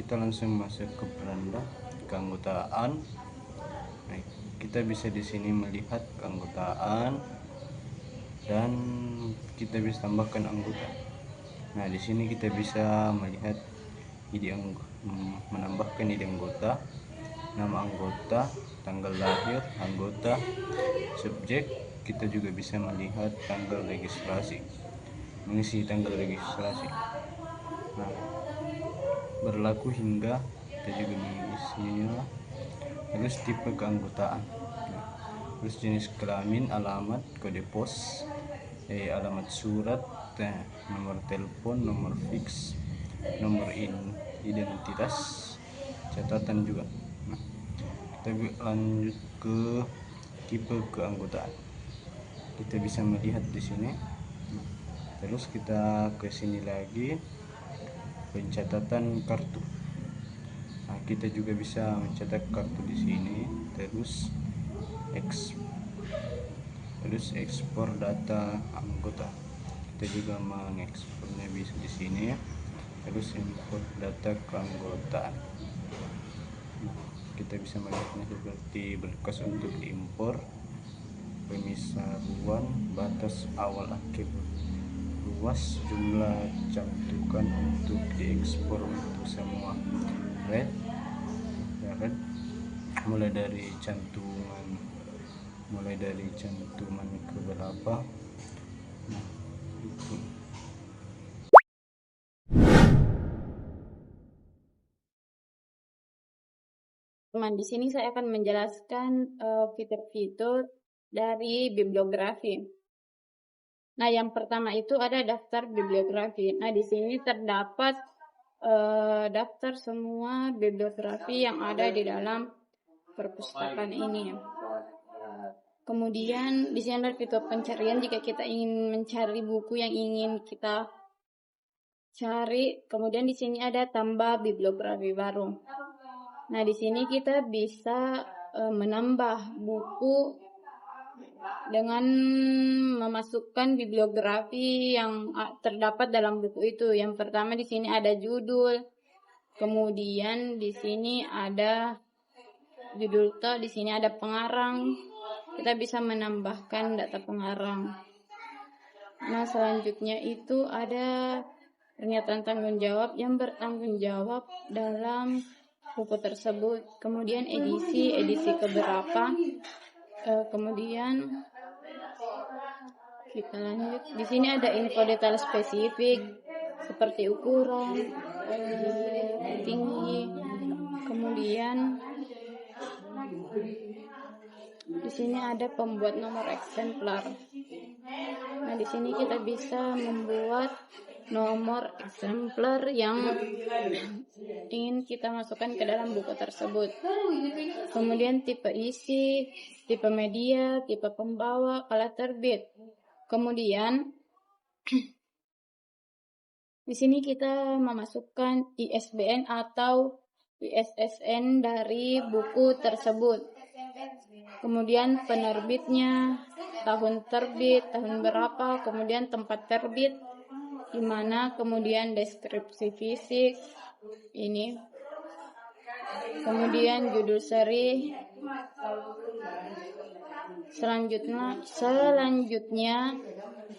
kita langsung masuk ke beranda keanggotaan. Nah, kita bisa di sini melihat keanggotaan dan kita bisa tambahkan anggota. Nah, di sini kita bisa melihat menambahkan ide anggota, nama anggota, tanggal lahir anggota, subjek. Kita juga bisa melihat tanggal registrasi, mengisi tanggal registrasi. Nah, berlaku hingga kita juga mengisinya. Terus tipe keanggotaan, nah, terus jenis kelamin, alamat, kode pos, alamat surat, nomor telepon, nomor fix, nomor identitas, catatan juga. Nah, kita lanjut ke tipe keanggotaan. Kita bisa melihat di sini. Terus kita ke sini lagi, pencatatan kartu. Nah, kita juga bisa mencetak kartu di sini. Terus ekspor data anggota. Kita juga mengekspornya bisa di sini. Terus import data keanggotaan. Nah, kita bisa melihatnya seperti berkas untuk diimpor, pemisahan, batas awal akhir, luas, jumlah cantukan untuk diekspor untuk semua red, mulai dari cantuman ke berapa. Nah, itu. Teman, di sini saya akan menjelaskan fitur-fitur dari bibliografi. Nah, yang pertama itu ada daftar bibliografi. Nah, di sini terdapat daftar semua bibliografi yang ada di dalam perpustakaan ini. Kemudian di sini ada fitur pencarian jika kita ingin mencari buku yang ingin kita cari. Kemudian di sini ada tambah bibliografi baru. Nah, di sini kita bisa menambah buku dengan memasukkan bibliografi yang terdapat dalam buku itu. Yang pertama di sini ada judul, kemudian di sini ada judul di sini ada pengarang. Kita bisa menambahkan data pengarang. Nah, selanjutnya itu ada pernyataan tanggung jawab yang bertanggung jawab dalam buku tersebut. Kemudian edisi keberapa. Kemudian kita lanjut. Di sini ada info detail spesifik seperti ukuran, tinggi. Kemudian di sini ada pembuat nomor eksemplar. Nah, di sini kita bisa membuat nomor eksemplar yang ingin kita masukkan ke dalam buku tersebut. Kemudian tipe isi, tipe media, tipe pembawa, kala terbit. Kemudian di sini kita memasukkan ISBN atau ISSN dari buku tersebut. Kemudian penerbitnya, tahun terbit, tahun berapa, kemudian tempat terbit di mana, kemudian deskripsi fisik ini. Kemudian judul seri. Selanjutnya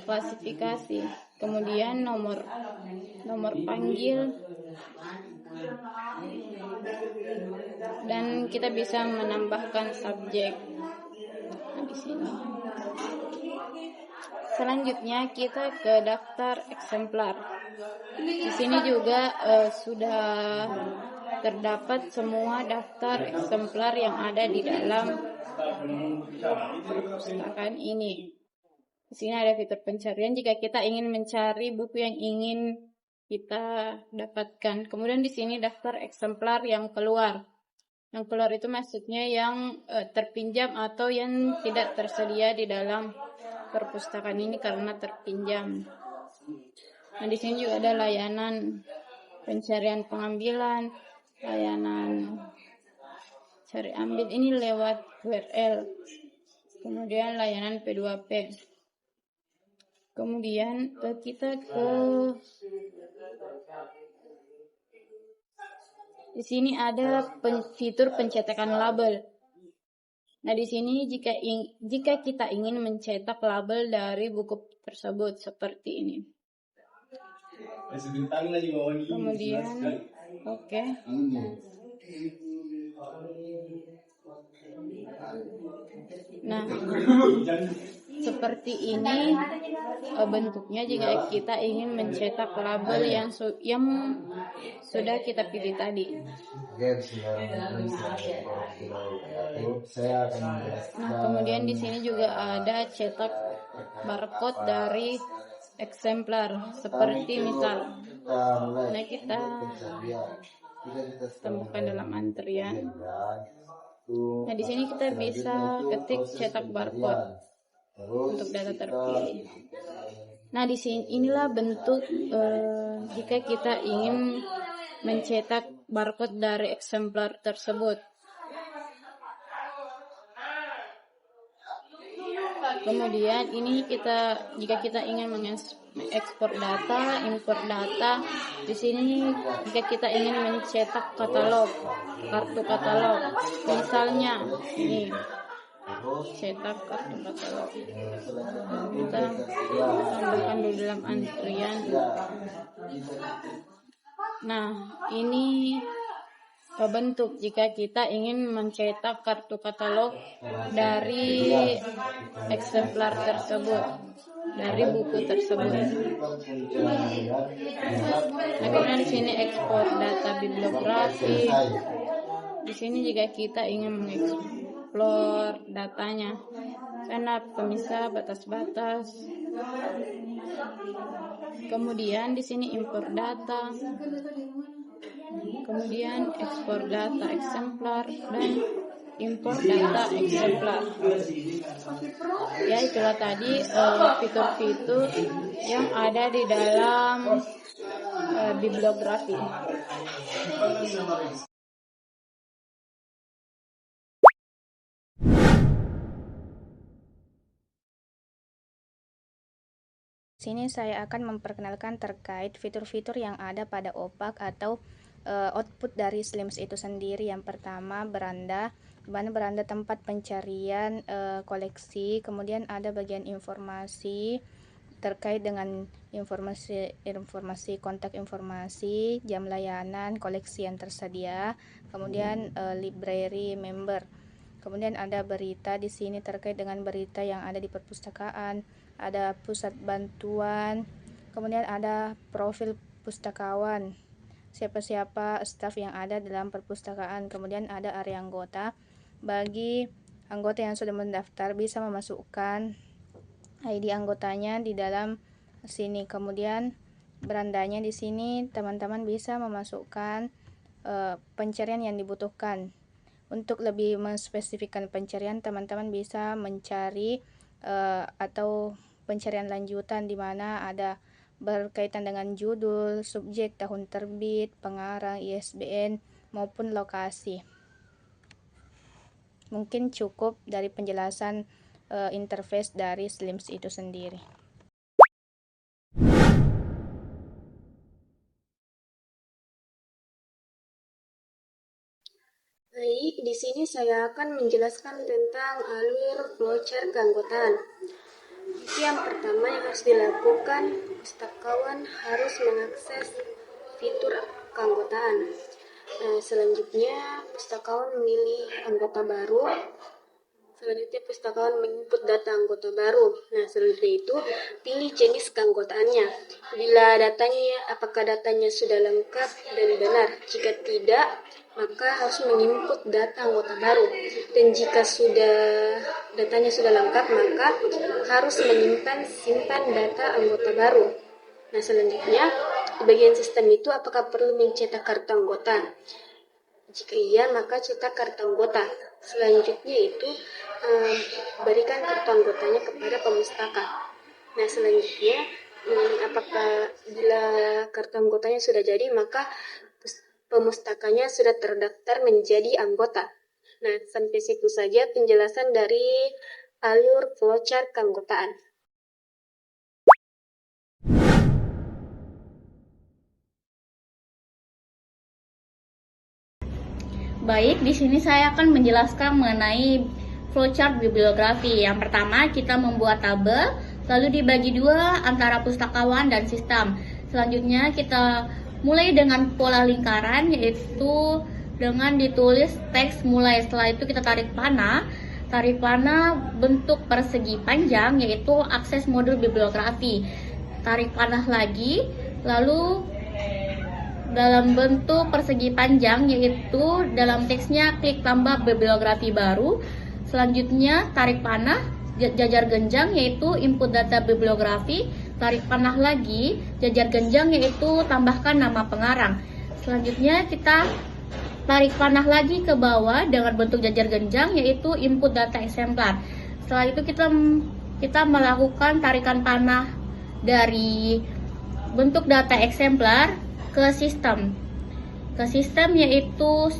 klasifikasi. Kemudian nomor panggil, dan kita bisa menambahkan subjek. Nah, di sini. Selanjutnya kita ke daftar eksemplar. Di sini juga sudah terdapat semua daftar eksemplar yang ada di dalam perpustakaan ini. Di sini ada fitur pencarian jika kita ingin mencari buku yang ingin kita dapatkan. Kemudian di sini daftar eksemplar yang keluar. Yang keluar itu maksudnya yang terpinjam atau yang tidak tersedia di dalam perpustakaan ini karena terpinjam. Nah, di sini juga ada layanan pencarian pengambilan, layanan cari ambil ini lewat URL. Kemudian layanan P2P. Kemudian kita ke Di sini ada fitur pencetakan label. Nah, di sini jika kita ingin mencetak label dari buku tersebut seperti ini. Kemudian, oke. Nah, seperti ini bentuknya jika kita ingin mencetak label yang sudah kita pilih tadi. Nah, kemudian di sini juga ada cetak barcode dari eksemplar seperti misal. Nah, kita temukan dalam antrian. Nah, di sini kita bisa ketik cetak barcode untuk data terpilih. Nah, di sini inilah bentuk jika kita ingin mencetak barcode dari eksemplar tersebut. Kemudian ini jika kita ingin mengekspor data, import data, di sini jika kita ingin mencetak katalog, kartu katalog, misalnya ini cetak kartu katalog. Kita tambahkan dulu dalam antrian. Nah, ini bentuk jika kita ingin mencetak kartu katalog dari eksemplar tersebut, dari buku tersebut. Nah, kemudian di sini ekspor data bibliografi. Di sini jika kita ingin mengeksplor datanya, karena pemisah batas-batas. Kemudian di sini import data. Kemudian ekspor data eksemplar dan import data eksemplar. Ya, itulah tadi fitur-fitur yang ada di dalam bibliografi. Sini saya akan memperkenalkan terkait fitur-fitur yang ada pada OPAK atau output dari SLIMS itu sendiri. Yang pertama, beranda, di mana beranda tempat pencarian koleksi. Kemudian ada bagian informasi terkait dengan informasi kontak informasi, jam layanan, koleksi yang tersedia. Kemudian library member. Kemudian ada berita di sini terkait dengan berita yang ada di perpustakaan. Ada pusat bantuan, kemudian ada profil pustakawan, siapa-siapa staf yang ada dalam perpustakaan. Kemudian ada area anggota. Bagi anggota yang sudah mendaftar bisa memasukkan ID anggotanya di dalam sini. Kemudian berandanya di sini teman-teman bisa memasukkan pencarian yang dibutuhkan. Untuk lebih menspesifikkan pencarian, teman-teman bisa mencari atau pencarian lanjutan di mana ada berkaitan dengan judul, subjek, tahun terbit, pengarang, ISBN maupun lokasi. Mungkin cukup dari penjelasan interface dari SLIMS itu sendiri. Baik, di sini saya akan menjelaskan tentang alur flowchart keanggotaan. Jadi yang pertama yang harus dilakukan, pustakawan harus mengakses fitur keanggotaan. Selanjutnya, pustakawan memilih anggota baru. Selanjutnya, pustakawan menginput data anggota baru. Selanjutnya itu, pilih jenis keanggotaannya. Bila apakah datanya sudah lengkap dan benar. Jika tidak, maka harus menginput data anggota baru. Dan jika datanya sudah lengkap, maka harus simpan data anggota baru. Selanjutnya, di bagian sistem itu apakah perlu mencetak kartu anggota? Jika iya, maka cetak kartu anggota. Selanjutnya itu berikan kartu anggotanya kepada pemustaka. Selanjutnya apakah bila kartu anggotanya sudah jadi, maka pemustakanya sudah terdaftar menjadi anggota. Sampai situ saja penjelasan dari alur flowchart keanggotaan. Baik, di sini saya akan menjelaskan mengenai flowchart bibliografi. Yang pertama, kita membuat tabel, lalu dibagi dua antara pustakawan dan sistem. Selanjutnya, kita mulai dengan pola lingkaran, yaitu dengan ditulis teks mulai. Setelah itu kita tarik panah. Tarik panah bentuk persegi panjang, yaitu akses modul bibliografi. Tarik panah lagi, lalu dalam bentuk persegi panjang, yaitu dalam teksnya klik tambah bibliografi baru. Selanjutnya tarik panah jajar genjang, yaitu input data bibliografi. Tarik panah lagi jajar genjang, yaitu tambahkan nama pengarang. Selanjutnya kita tarik panah lagi ke bawah dengan bentuk jajar genjang, yaitu input data eksemplar. Setelah itu kita melakukan tarikan panah dari bentuk data eksemplar ke sistem yaitu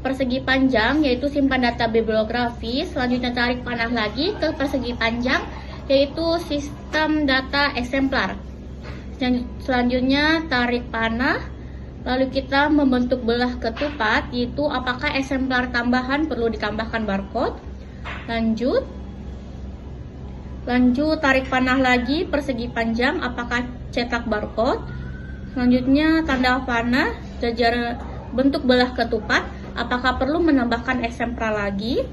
persegi panjang, yaitu simpan data bibliografi. Selanjutnya tarik panah lagi ke persegi panjang, yaitu sistem data eksemplar. Selanjutnya tarik panah, lalu kita membentuk belah ketupat, yaitu apakah eksemplar tambahan perlu ditambahkan barcode. Lanjut tarik panah lagi persegi panjang, apakah cetak barcode. Selanjutnya tanda panah jajar bentuk belah ketupat, apakah perlu menambahkan eksemplar lagi.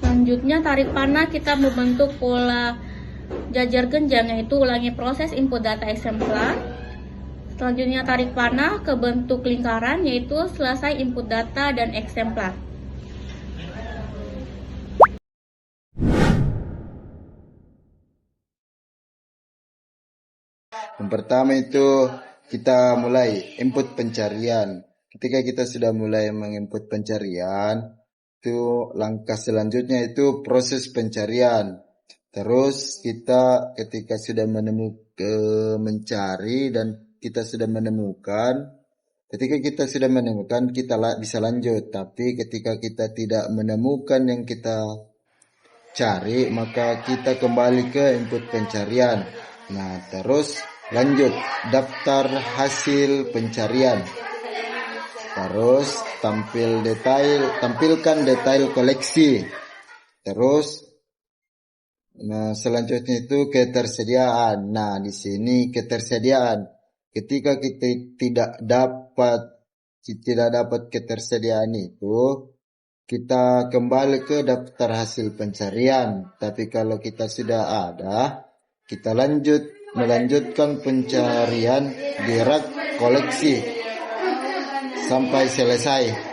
Selanjutnya tarik panah kita membentuk pola jajar genjang, yaitu ulangi proses input data eksemplar. Selanjutnya tarik panah ke bentuk lingkaran, yaitu selesai input data dan eksemplar. Yang pertama itu kita mulai input pencarian. Ketika kita sudah mulai menginput pencarian, itu langkah selanjutnya itu proses pencarian. Terus kita ketika sudah mencari dan kita sudah menemukan, ketika kita sudah menemukan kita bisa lanjut. Tapi ketika kita tidak menemukan yang kita cari, maka kita kembali ke input pencarian. Nah, terus lanjut daftar hasil pencarian. Terus tampilkan detail koleksi. Terus selanjutnya itu ketersediaan. Nah, di sini ketersediaan. Ketika kita tidak dapat ketersediaan itu, kita kembali ke daftar hasil pencarian. Tapi kalau kita sudah ada, kita melanjutkan pencarian di rak koleksi sampai selesai.